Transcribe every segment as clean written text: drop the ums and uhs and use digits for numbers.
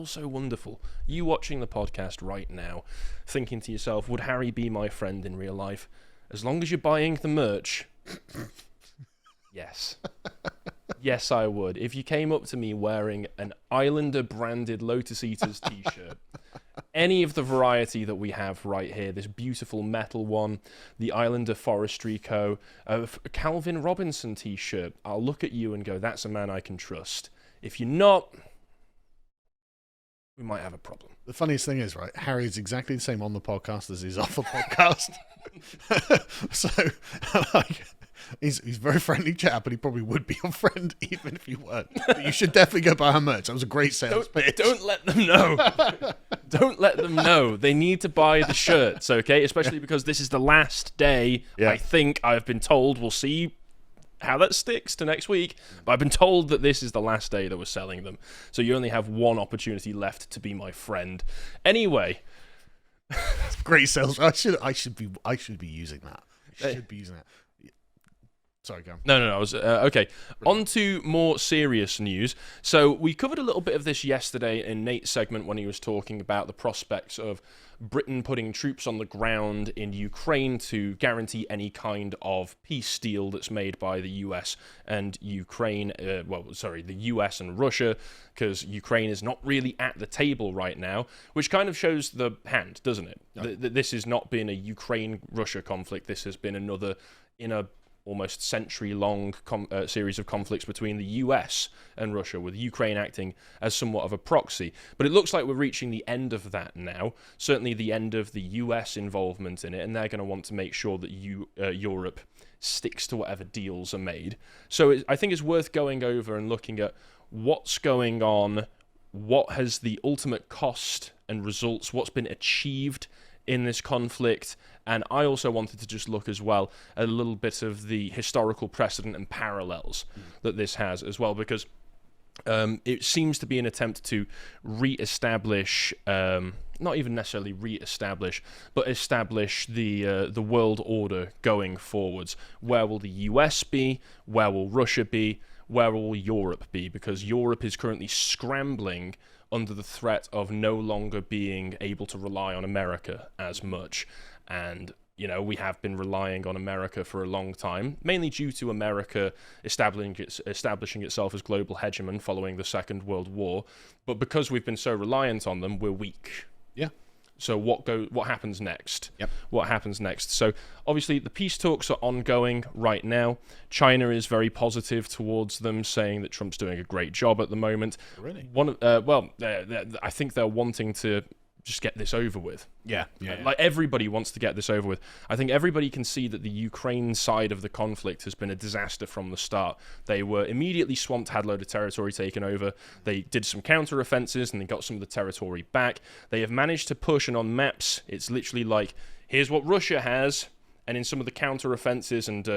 all so wonderful. You watching the podcast right now, thinking to yourself, would Harry be my friend in real life? As long as you're buying the merch, yes. Yes, I would. If you came up to me wearing an Islander branded Lotus Eaters t-shirt, any of the variety that we have right here, this beautiful metal one, the Islander Forestry Co., a Calvin Robinson t-shirt, I'll look at you and go, that's a man I can trust. If you're not, we might have a problem. The funniest thing is, right, Harry's exactly the same on the podcast as he's off the podcast. So, like, he's a very friendly chap, but he probably would be your friend even if you weren't. But you should definitely go buy her merch. That was a great sales pitch. Don't let them know. Don't let them know. They need to buy the shirts, okay? Especially because this is the last day, I think, I've been told. We'll see how that sticks to next week, but I've been told that this is the last day that we're selling them. So you only have one opportunity left to be my friend. Anyway, great sales. I should be using that. I should be using that. Sorry, go on. No. I was okay. On to more serious news. So we covered a little bit of this yesterday in Nate's segment when he was talking about the prospects of Britain putting troops on the ground in Ukraine to guarantee any kind of peace deal that's made by the US and Ukraine. The US and Russia, because Ukraine is not really at the table right now, which kind of shows the hand, doesn't it? No. This has not been a Ukraine-Russia conflict. This has been another in a almost century-long series of conflicts between the US and Russia, with Ukraine acting as somewhat of a proxy. But it looks like we're reaching the end of that now, certainly the end of the US involvement in it, and they're going to want to make sure that Europe sticks to whatever deals are made. So I think it's worth going over and looking at what's going on, what has the ultimate cost and results, what's been achieved in this conflict, and I also wanted to just look as well at a little bit of the historical precedent and parallels that this has as well, because it seems to be an attempt to re-establish, not even necessarily re-establish, but establish the world order going forwards. Where will the US be? Where will Russia be? Where will Europe be? Because Europe is currently scrambling under the threat of no longer being able to rely on America as much. And, you know, we have been relying on America for a long time, mainly due to America establishing itself as global hegemon following the Second World War. But because we've been so reliant on them, we're weak. Yeah. So what happens next? Yep. What happens next? So obviously the peace talks are ongoing right now. China is very positive towards them, saying that Trump's doing a great job at the moment. Really? I think they're wanting to just get this over with. Yeah. Like everybody wants to get this over with. I think everybody can see that the Ukraine side of the conflict has been a disaster from the start. They were immediately swamped, had a load of territory taken over. They did some counter-offensives and they got some of the territory back. They have managed to push, and on maps, it's literally like, here's what Russia has, and in some of the counter-offenses and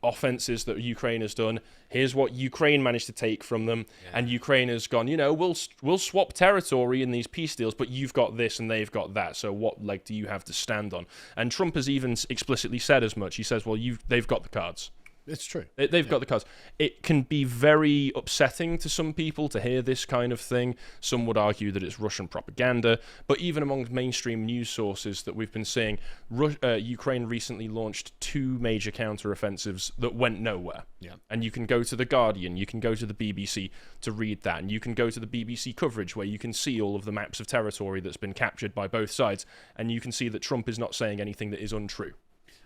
offenses that Ukraine has done, here's what Ukraine managed to take from them. Yeah. And Ukraine has gone, we'll swap territory in these peace deals, but you've got this and they've got that. So what leg do you have to stand on? And Trump has even explicitly said as much. He says, well, they've got the cards. It's true. They've got the cards. It can be very upsetting to some people to hear this kind of thing. Some would argue that it's Russian propaganda. But even among mainstream news sources that we've been seeing, Ukraine recently launched 2 major counter-offensives that went nowhere. Yeah. And you can go to The Guardian, you can go to the BBC to read that, and you can go to the BBC coverage where you can see all of the maps of territory that's been captured by both sides, and you can see that Trump is not saying anything that is untrue.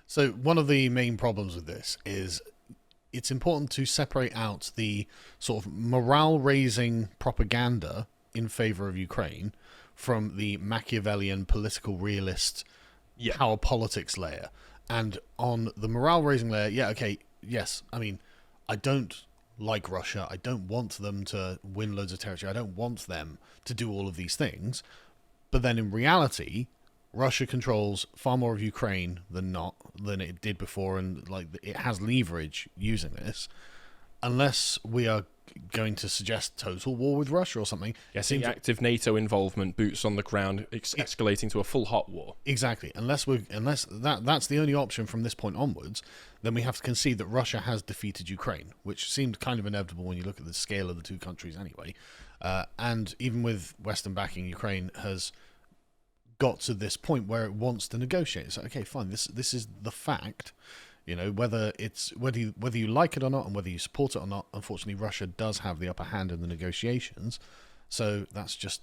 So one of the main problems with this is it's important to separate out the sort of morale-raising propaganda in favor of Ukraine from the Machiavellian political realist power politics layer. And on the morale-raising layer, yes, I mean, I don't like Russia. I don't want them to win loads of territory. I don't want them to do all of these things. But then in reality, Russia controls far more of Ukraine than it did before, and like it has leverage using this. Unless we are going to suggest total war with Russia or something. Yes, the active NATO involvement, boots on the ground, escalating to a full hot war. Exactly. Unless that's the only option from this point onwards, then we have to concede that Russia has defeated Ukraine, which seemed kind of inevitable when you look at the scale of the two countries anyway. And even with Western backing, Ukraine has got to this point where it wants to negotiate. It's like, okay, fine, this is the fact. Whether you like it or not, and whether you support it or not. Unfortunately, Russia does have the upper hand in the negotiations, so that's just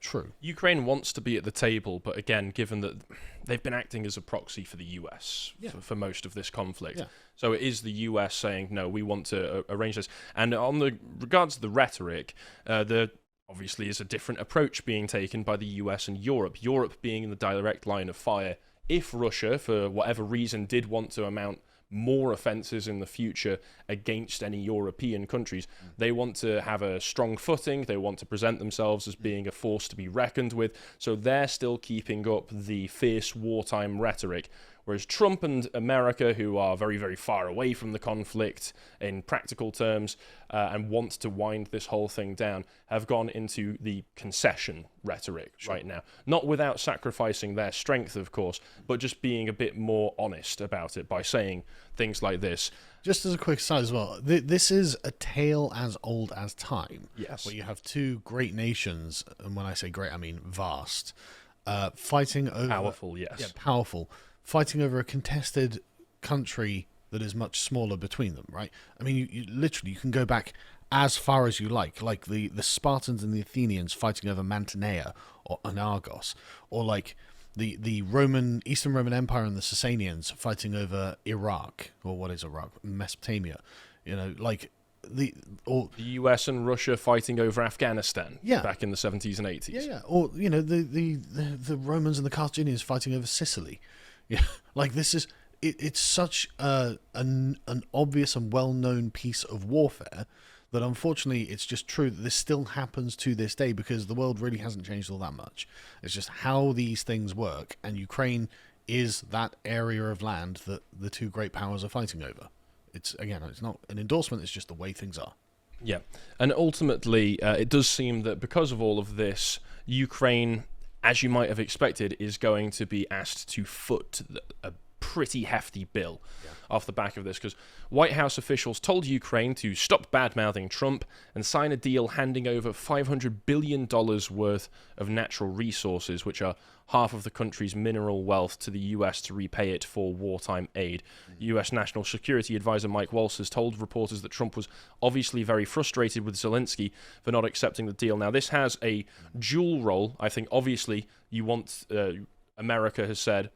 true. Ukraine wants to be at the table, but again, given that they've been acting as a proxy for the US for most of this conflict, so it is the US saying, no, we want to arrange this. And on the regards to the rhetoric, there obviously is a different approach being taken by the US and Europe. Europe being in the direct line of fire. If Russia, for whatever reason, did want to mount more offences in the future against any European countries, they want to have a strong footing, they want to present themselves as being a force to be reckoned with, so they're still keeping up the fierce wartime rhetoric. Whereas Trump and America, who are very, very far away from the conflict in practical terms and want to wind this whole thing down, have gone into the concession rhetoric right now. Not without sacrificing their strength, of course, but just being a bit more honest about it by saying things like this. Just as a quick aside as well, this is a tale as old as time. Yes. Where you have two great nations, and when I say great, I mean vast, fighting over... Powerful, yes. Yeah, powerful. Fighting over a contested country that is much smaller between them, right? I mean, you literally, you can go back as far as you like the Spartans and the Athenians fighting over Mantinea or Argos, or like the Eastern Roman Empire and the Sasanians fighting over Iraq, or what is Iraq? Mesopotamia, the US and Russia fighting over Afghanistan back in the 70s and 80s. Yeah. Or, the Romans and the Carthaginians fighting over Sicily. Yeah, like this is it's such an obvious and well-known piece of warfare that unfortunately it's just true that this still happens to this day, because the world really hasn't changed all that much. It's just how these things work, and Ukraine is that area of land that the two great powers are fighting over. It's not an endorsement, it's just the way things are. Yeah, and ultimately it does seem that because of all of this, Ukraine, as you might have expected, is going to be asked to foot a pretty hefty bill off the back of this, because White House officials told Ukraine to stop bad-mouthing Trump and sign a deal handing over $500 billion worth of natural resources, which are half of the country's mineral wealth, to the US to repay it for wartime aid. US National Security Advisor Mike Waltz has told reporters that Trump was obviously very frustrated with Zelensky for not accepting the deal. Now, this has a dual role. I think, obviously, America has said,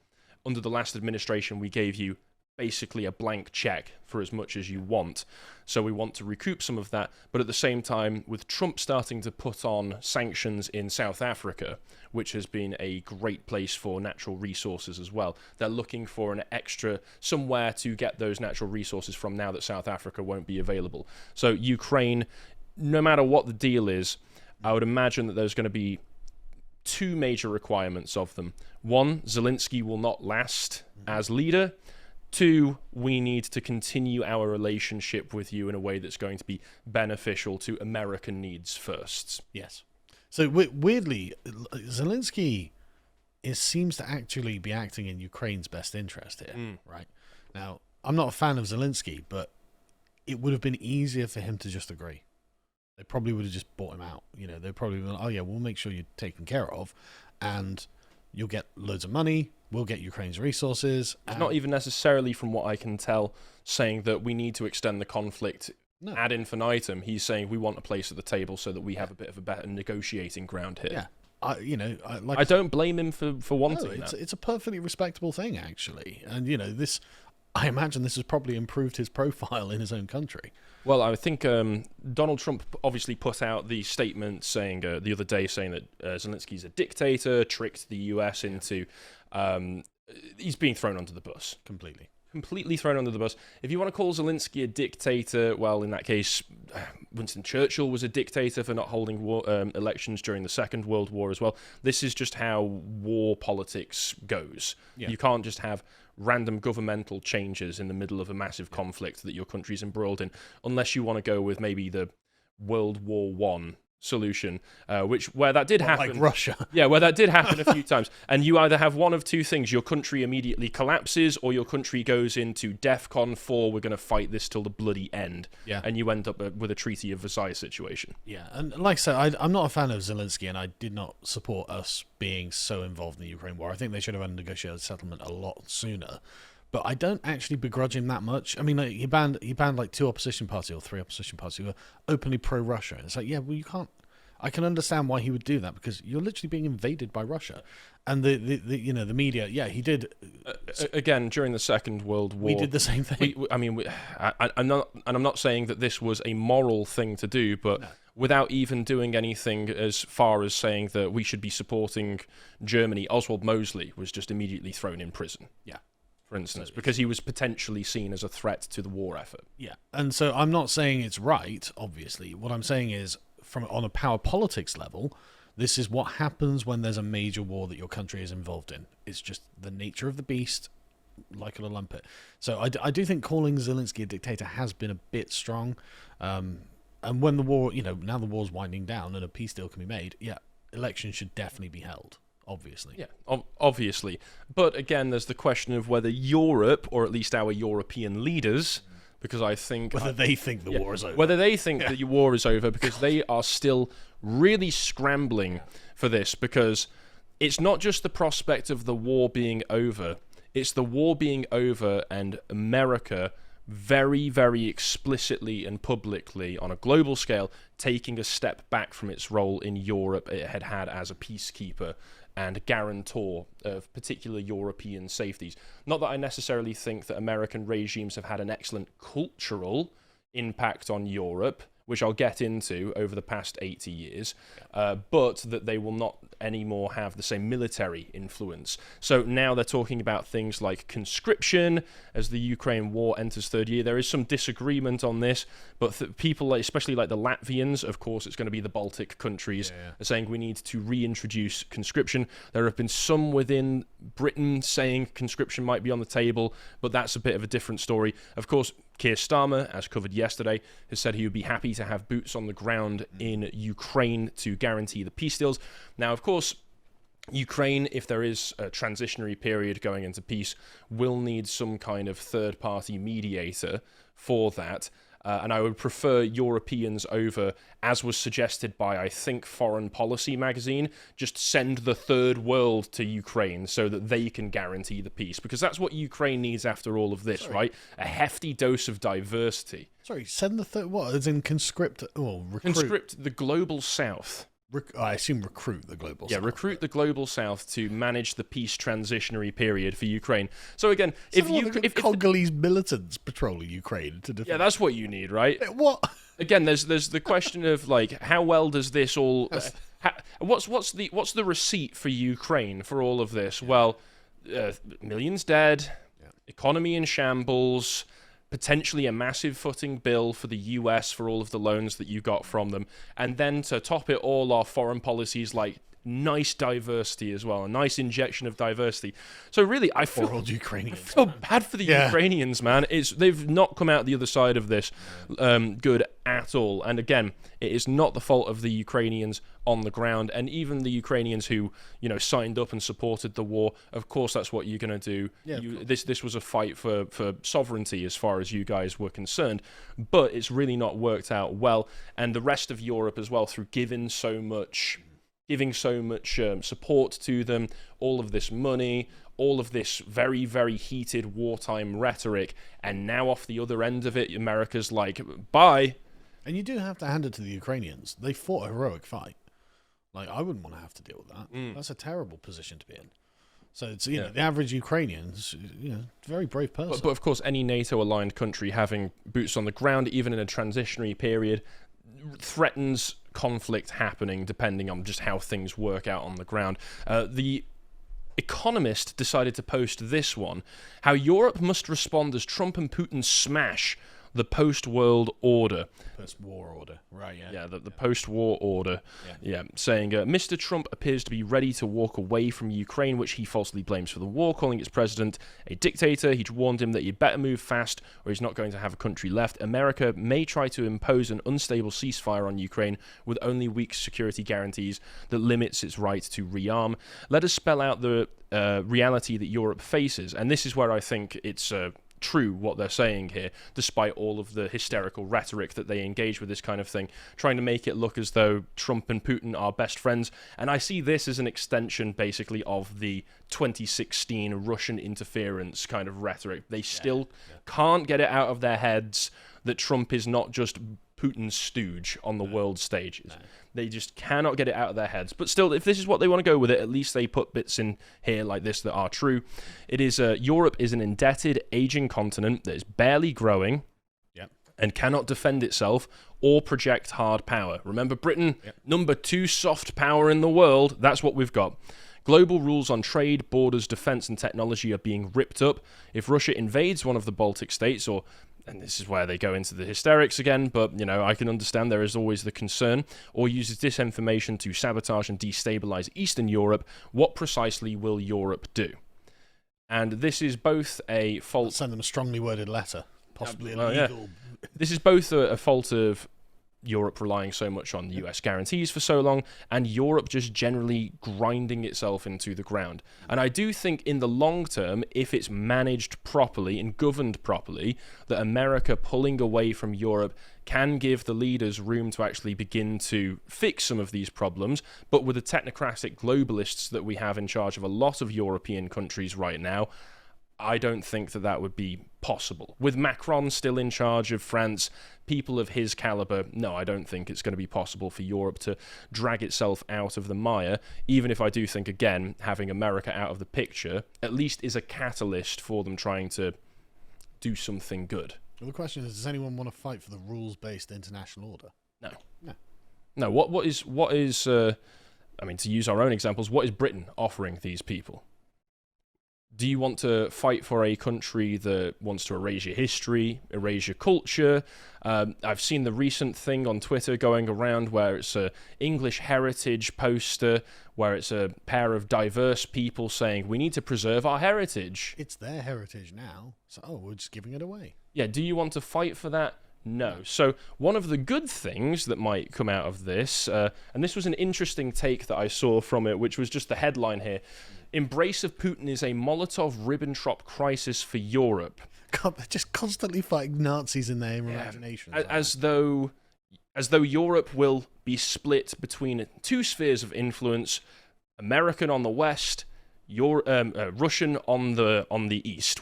under the last administration, we gave you basically a blank check for as much as you want. So we want to recoup some of that. But at the same time, with Trump starting to put on sanctions in South Africa, which has been a great place for natural resources as well, they're looking for an extra somewhere to get those natural resources from now that South Africa won't be available. So Ukraine, no matter what the deal is, I would imagine that there's going to be two major requirements of them. One, Zelensky will not last as leader. Two, we need to continue our relationship with you in a way that's going to be beneficial to American needs first. Yes. So weirdly, Zelensky seems to actually be acting in Ukraine's best interest here, right? Now, I'm not a fan of Zelensky, but it would have been easier for him to just agree. They probably would have just bought him out. They probably would have, oh yeah, we'll make sure you're taken care of, and you'll get loads of money. We'll get Ukraine's resources. It's not even necessarily, from what I can tell, saying that we need to extend the conflict ad infinitum. He's saying we want a place at the table so that we have a bit of a better negotiating ground here. Yeah. I don't blame him for wanting that. It's a perfectly respectable thing, actually. And, this, I imagine this has probably improved his profile in his own country. Well, I think Donald Trump obviously put out the statement saying the other day saying that Zelensky's a dictator, tricked the US into... he's being thrown under the bus. Completely thrown under the bus. If you want to call Zelensky a dictator, well, in that case, Winston Churchill was a dictator for not holding elections during the Second World War as well. This is just how war politics goes. Yeah. You can't just have random governmental changes in the middle of a massive conflict that your country's embroiled in, unless you want to go with maybe the World War I solution, where that did happen. Like Russia. Yeah, where that did happen a few times. And you either have one of two things. Your country immediately collapses, or your country goes into DEFCON 4, we're going to fight this till the bloody end. Yeah. And you end up with a Treaty of Versailles situation. Yeah, and like I said, I'm not a fan of Zelensky, and I did not support us being so involved in the Ukraine war. I think they should have had a negotiated settlement a lot sooner. But I don't actually begrudge him that much. I mean, like, he banned like 2 opposition parties or 3 opposition parties who were openly pro-Russia. And it's like, yeah, well, you can't. I can understand why he would do that, because you're literally being invaded by Russia, and the media. Yeah, he did. Again, during the Second World War, We did the same thing. I'm not saying that this was a moral thing to do, but without even doing anything as far as saying that we should be supporting Germany, Oswald Mosley was just immediately thrown in prison. Yeah. For instance, because he was potentially seen as a threat to the war effort. Yeah, and so I'm not saying it's right, obviously. What I'm saying is, on a power politics level, this is what happens when there's a major war that your country is involved in. It's just the nature of the beast, like it'll lump it. So I do think calling Zelensky a dictator has been a bit strong. And when the war, now the war's winding down and a peace deal can be made, yeah, elections should definitely be held. Obviously. Yeah, obviously. But again, there's the question of whether Europe, or at least our European leaders, because I think... Whether they think the war is over. Whether they think that the war is over, because they are still really scrambling for this, because it's not just the prospect of the war being over, it's the war being over and America very, very explicitly and publicly, on a global scale, taking a step back from its role in Europe it had as a peacekeeper and guarantor of particular European safeties. Not that I necessarily think that American regimes have had an excellent cultural impact on Europe, which I'll get into over the past 80 years, but that they will not anymore have the same military influence. So now they're talking about things like conscription as the Ukraine war enters third year. There is some disagreement on this, but people, especially like the Latvians, of course, it's going to be the Baltic countries, are saying we need to reintroduce conscription. There have been some within Britain saying conscription might be on the table, but that's a bit of a different story. Of course, Keir Starmer, as covered yesterday, has said he would be happy to have boots on the ground in Ukraine to guarantee the peace deals. Now, of course, Ukraine, if there is a transitionary period going into peace, will need some kind of third-party mediator for that. And I would prefer Europeans over, as was suggested by, I think, Foreign Policy magazine, just send the third world to Ukraine so that they can guarantee the peace. Because that's what Ukraine needs after all of this, right? A hefty dose of diversity. Sorry, send the third... What? As in conscript... Oh, recruit. Conscript the global south. I assume recruit the global south. Yeah, recruit the global south to manage the peace transitionary period for Ukraine. So again, if Congolese militants patrolling Ukraine to defend... Yeah, that's what you need, right? What? Again, there's the question of like, how well does this all? What's the receipt for Ukraine for all of this? Yeah. Well, millions dead, economy in shambles. Potentially a massive footing bill for the US for all of the loans that you got from them. And then to top it all off, foreign policies like nice diversity as well, a nice injection of diversity. So really, I feel bad for the Ukrainians, man. They've not come out the other side of this good at all. And again, it is not the fault of the Ukrainians on the ground, and even the Ukrainians who signed up and supported the war. Of course, that's what you're going to do. Yeah, this was a fight for sovereignty as far as you guys were concerned, but it's really not worked out well. And the rest of Europe as well, through giving so much support to them, all of this money, all of this very, very heated wartime rhetoric, and now off the other end of it, America's like, bye. And you do have to hand it to the Ukrainians. They fought a heroic fight. Like, I wouldn't want to have to deal with that. That's a terrible position to be in. So it's the average Ukrainian's very brave person. But of course, any NATO-aligned country having boots on the ground, even in a transitionary period, threatens conflict happening depending on just how things work out on the ground. The Economist decided to post this one: how Europe must respond as Trump and Putin smash the post-world order. Post-war order, right? Yeah. Yeah, the post-war order. Yeah, saying Mr. Trump appears to be ready to walk away from Ukraine, which he falsely blames for the war, calling its president a dictator. He'd warned him that he'd better move fast, or he's not going to have a country left. America may try to impose an unstable ceasefire on Ukraine with only weak security guarantees that limits its right to rearm. Let us spell out the reality that Europe faces, and this is where I think it's true what they're saying here, despite all of the hysterical rhetoric that they engage with this kind of thing, trying to make it look as though Trump and Putin are best friends. And I see this as an extension, basically, of the 2016 Russian interference kind of rhetoric. They still can't get it out of their heads that Trump is not just Putin's stooge on the world stage. They just cannot get it out of their heads. But still, if this is what they want to go with it, at least they put bits in here like this that are true. It is Europe is an indebted, aging continent that is barely growing and cannot defend itself or project hard power. Remember, Britain, number 2 soft power in the world. That's what we've got. Global rules on trade, borders, defense, and technology are being ripped up. If Russia invades one of the Baltic states, and this is where they go into the hysterics again, but, I can understand there is always the concern, or uses disinformation to sabotage and destabilize Eastern Europe, what precisely will Europe do? And this is both a fault... Send them a strongly worded letter, possibly illegal. This is both a fault of Europe relying so much on US guarantees for so long, and Europe just generally grinding itself into the ground. And I do think in the long term, if it's managed properly and governed properly, that America pulling away from Europe can give the leaders room to actually begin to fix some of these problems. But with the technocratic globalists that we have in charge of a lot of European countries right now, I don't think that would be possible. With Macron still in charge of France, people of his caliber, no, I don't think it's going to be possible for Europe to drag itself out of the mire, even if I do think, again, having America out of the picture at least is a catalyst for them trying to do something good. Well, the question is, does anyone want to fight for the rules-based international order? No. What is to use our own examples, what is Britain offering these people? Do you want to fight for a country that wants to erase your history, erase your culture? I've seen the recent thing on Twitter going around where it's a English heritage poster, where it's a pair of diverse people saying, we need to preserve our heritage. It's their heritage now, so we're just giving it away. Yeah, do you want to fight for that? No. So one of the good things that might come out of this, and this was an interesting take that I saw from it, which was just the headline here, embrace of Putin is a Molotov-Ribbentrop crisis for Europe. God, they're just constantly fighting Nazis in their imagination. As though Europe will be split between 2 spheres of influence, American on the west, Russian on the east,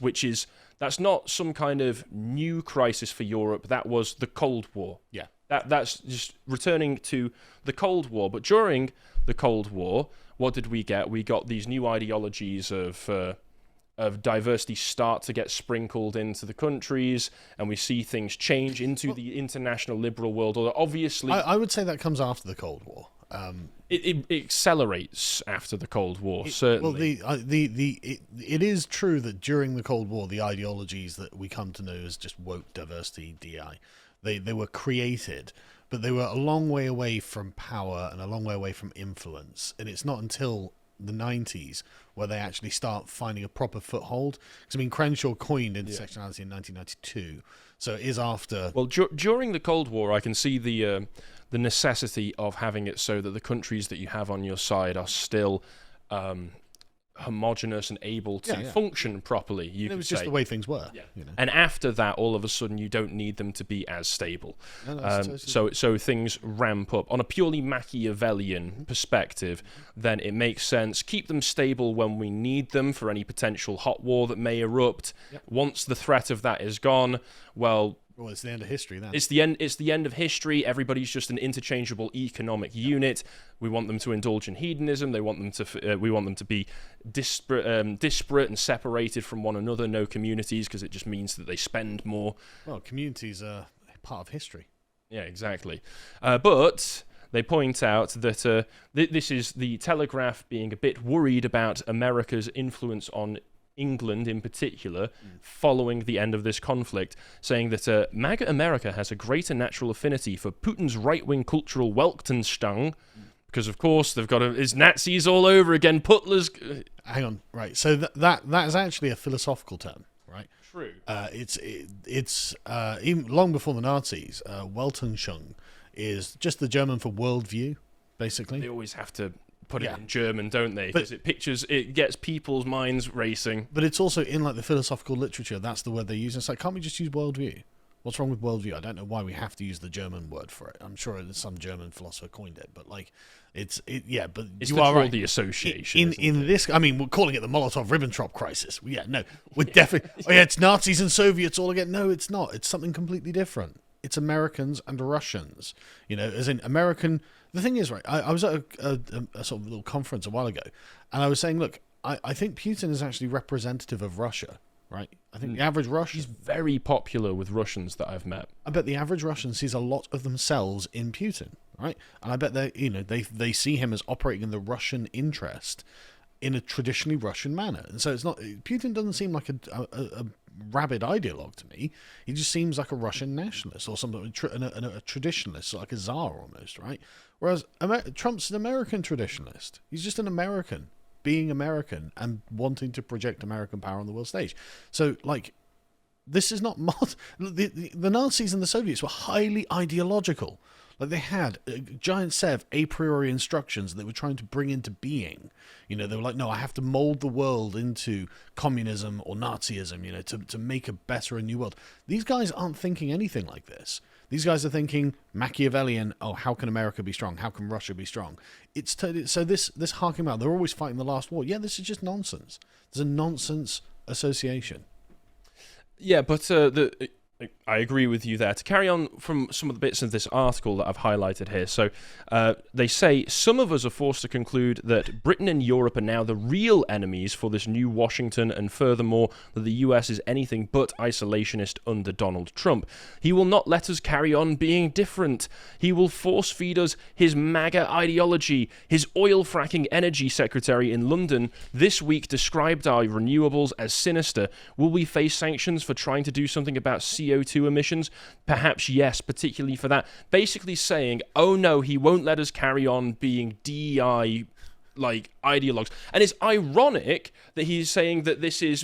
that's not some kind of new crisis for Europe. That was the Cold War. Yeah. That's just returning to the Cold War. But during the Cold War, what did we get? We got these new ideologies of diversity start to get sprinkled into the countries, and we see things change into the international liberal world order. Obviously, I would say that comes after the Cold War. It accelerates after the Cold War, certainly. Well, it is true that during the Cold War, the ideologies that we come to know as just woke diversity, DI, they were created, but they were a long way away from power and a long way away from influence. And it's not until the 90s where they actually start finding a proper foothold. Because, Crenshaw coined intersectionality in 1992, so it is after... Well, during the Cold War, I can see the necessity of having it so that the countries that you have on your side are still homogenous and able to function properly. It was just the way things were. Yeah. And after that, all of a sudden, you don't need them to be as stable. So things ramp up. On a purely Machiavellian perspective, then it makes sense. Keep them stable when we need them for any potential hot war that may erupt. Yep. Once the threat of that is gone, well, it's the end of history then. It's the end of history. Everybody's just an interchangeable economic unit. We want them to indulge in hedonism. We want them to be disparate and separated from one another. No communities, because it just means that they spend more. Well, communities are part of history. Yeah, exactly. But they point out that this is the Telegraph being a bit worried about America's influence on England in particular, following the end of this conflict, saying that MAGA America has a greater natural affinity for Putin's right-wing cultural Weltanschauung, because of course they've got it's Nazis all over again. Putlers. Hang on, right? So that is actually a philosophical term, right? True. It's even long before the Nazis. Weltanschauung is just the German for worldview, basically. They always have to put it in German, don't they? Because it gets people's minds racing. But it's also in like the philosophical literature. That's the word they use. It's like, can't we just use worldview? What's wrong with worldview? I don't know why we have to use the German word for it. I'm sure some German philosopher coined it, but like, but it's you are right. The association. In this, I mean, we're calling it the Molotov-Ribbentrop crisis. Yeah, no, we're definitely. It's Nazis and Soviets all again. No, it's not. It's something completely different. It's Americans and Russians. As in American. The thing is, right, I was at a sort of little conference a while ago, and I was saying, look, I think Putin is actually representative of Russia, right? I think the average Russian... He's very popular with Russians that I've met. I bet the average Russian sees a lot of themselves in Putin, right? And I bet they see him as operating in the Russian interest in a traditionally Russian manner. And so it's not... Putin doesn't seem like a rabid ideologue to me. He just seems like a Russian nationalist or something, a traditionalist, like a czar almost, right? Whereas Trump's an American traditionalist. He's just an American, being American and wanting to project American power on the world stage. So, like, this is not... The Nazis and the Soviets were highly ideological. Like, they had a giant set of a priori instructions that they were trying to bring into being. They were like, no, I have to mold the world into communism or Nazism, to make a better and new world. These guys aren't thinking anything like this. These guys are thinking Machiavellian, how can America be strong? How can Russia be strong? So this harking out, they're always fighting the last war. Yeah, this is just nonsense. There's a nonsense association. Yeah, but I agree with you there. To carry on from some of the bits of this article that I've highlighted here. So they say, some of us are forced to conclude that Britain and Europe are now the real enemies for this new Washington, and furthermore, that the US is anything but isolationist under Donald Trump. He will not let us carry on being different. He will force feed us his MAGA ideology. His oil fracking energy secretary in London this week described our renewables as sinister. Will we face sanctions for trying to do something about CO2 emissions? Perhaps yes, particularly for that. Basically saying, oh no, he won't let us carry on being DEI ideologues. And it's ironic that he's saying that this is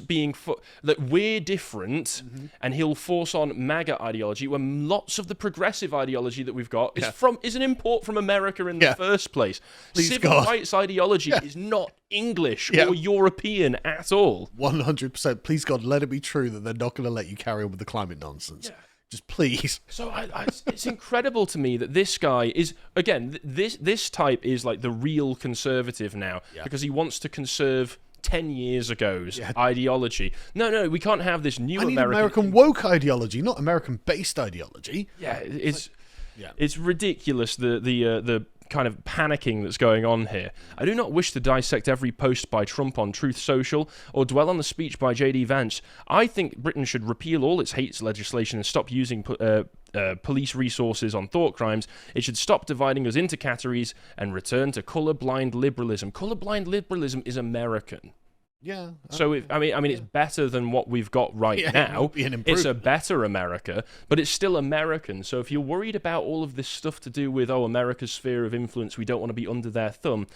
that we're different, and he'll force on MAGA ideology when lots of the progressive ideology that we've got is an import from America in the first place. Civil rights ideology is not English or European at all. 100%. Please God, let it be true that they're not going to let you carry on with the climate nonsense. Yeah. Just please. So it's incredible to me that this guy is, again, this type is like the real conservative now, because he wants to conserve 10 years ago's ideology. No, we can't have this new American woke ideology, not American-based ideology. Yeah, it's ridiculous, the kind of panicking that's going on here. I do not wish to dissect every post by Trump on Truth Social or dwell on the speech by J.D. Vance. I think Britain should repeal all its hate legislation and stop using police resources on thought crimes. It should stop dividing us into categories and return to colourblind liberalism. Colourblind liberalism is American. Yeah. So it's better than what we've got right now. It's a better America, but it's still American. So if you're worried about all of this stuff to do with America's sphere of influence, we don't want to be under their thumb,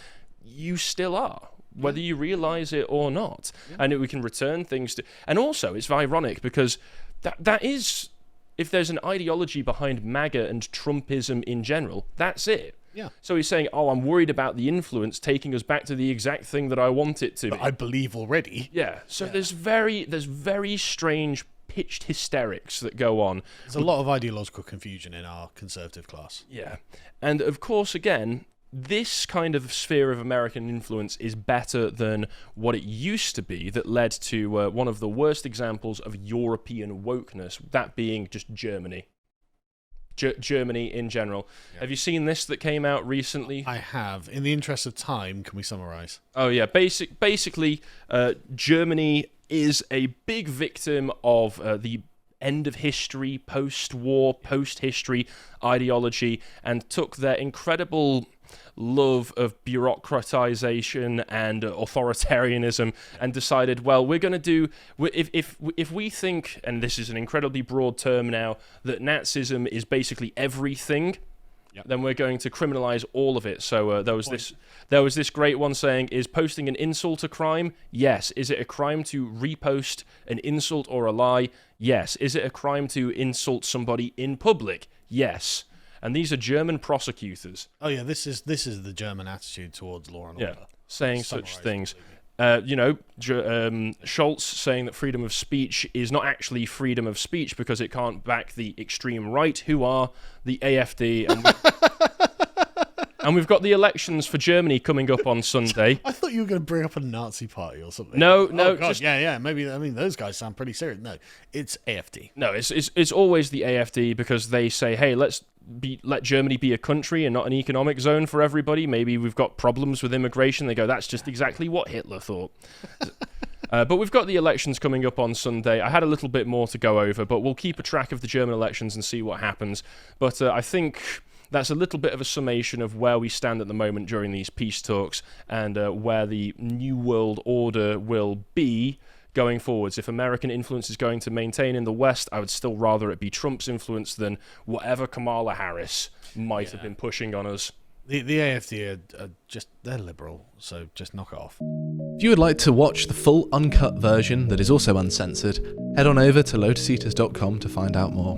you still are, whether you realize it or not. And we can return things to. And also, it's ironic because that is, if there's an ideology behind MAGA and Trumpism in general, that's it. Yeah. So he's saying, I'm worried about the influence taking us back to the exact thing that I want it to be. I believe already. Yeah. So there's very strange pitched hysterics that go on. There's a lot of ideological confusion in our conservative class. Yeah. And of course, again, this kind of sphere of American influence is better than what it used to be that led to one of the worst examples of European wokeness, that being just Germany. Germany in general. Yeah. Have you seen this that came out recently? I have. In the interest of time, can we summarize? Oh yeah, basically, Germany is a big victim of the end of history, post-war, post-history ideology, and took their incredible love of bureaucratization and authoritarianism, and decided, well, we're going to do, if we think, and this is an incredibly broad term now, that Nazism is basically everything, then we're going to criminalize all of it. So there was this great one saying, is posting an insult a crime? Yes. Is it a crime to repost an insult or a lie? Yes. Is it a crime to insult somebody in public? Yes. And these are German prosecutors. Oh yeah, this is the German attitude towards law and order. Saying such things. Scholz saying that freedom of speech is not actually freedom of speech because it can't back the extreme right, who are the AfD. And we've got the elections for Germany coming up on Sunday. I thought you were going to bring up a Nazi party or something. No, oh, God, yeah. Maybe, I mean, those guys sound pretty serious. No, it's AfD. No, it's always the AfD because they say, hey, let Germany be a country and not an economic zone for everybody. Maybe we've got problems with immigration. They go, that's just exactly what Hitler thought. But we've got the elections coming up on Sunday. I had a little bit more to go over, but we'll keep a track of the German elections and see what happens. But I think that's a little bit of a summation of where we stand at the moment during these peace talks and where the New World Order will be going forwards. If American influence is going to maintain in the West, I would still rather it be Trump's influence than whatever Kamala Harris might have been pushing on us. The AfD are just, they're liberal, so just knock it off. If you would like to watch the full uncut version that is also uncensored, head on over to lotuseaters.com to find out more.